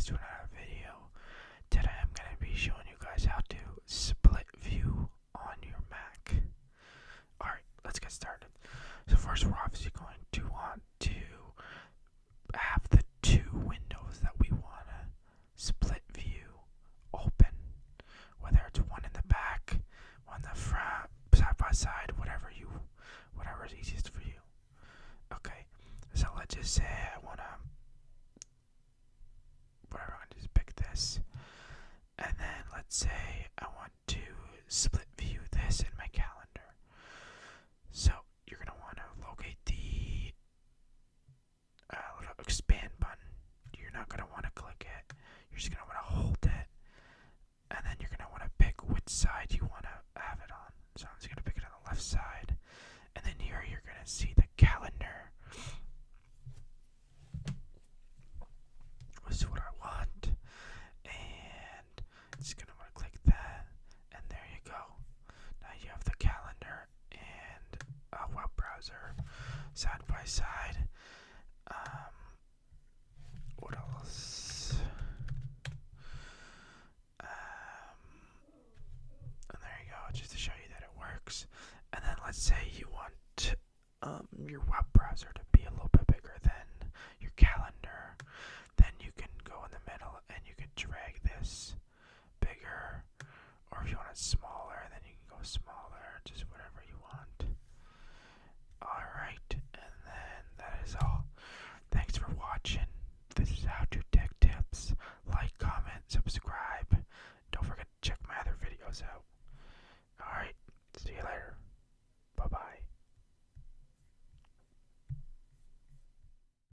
guys to another video. Today I'm going to be showing you guys how to split view on your Mac. Alright, let's get started. So first we're obviously going to want to have the two windows that we want to split view open. Whether it's one in the back, one in the front, side by side, whatever is easiest for you. Okay, so let's just say I want to just pick this, and then let's say I want to split view this in my calendar. So you're going to want to locate the little expand button. You're not going to want to click it. You're just going to want to hold it, and then you're going to want to pick which side you want to have it on. So I'm just going to pick it on the left side, and then here you're going to see the calendar. This is what I want, and just gonna want to click that, and there you go. Now you have the calendar and a web browser side by side. What else? And there you go, just to show you that it works. And then let's say you want your web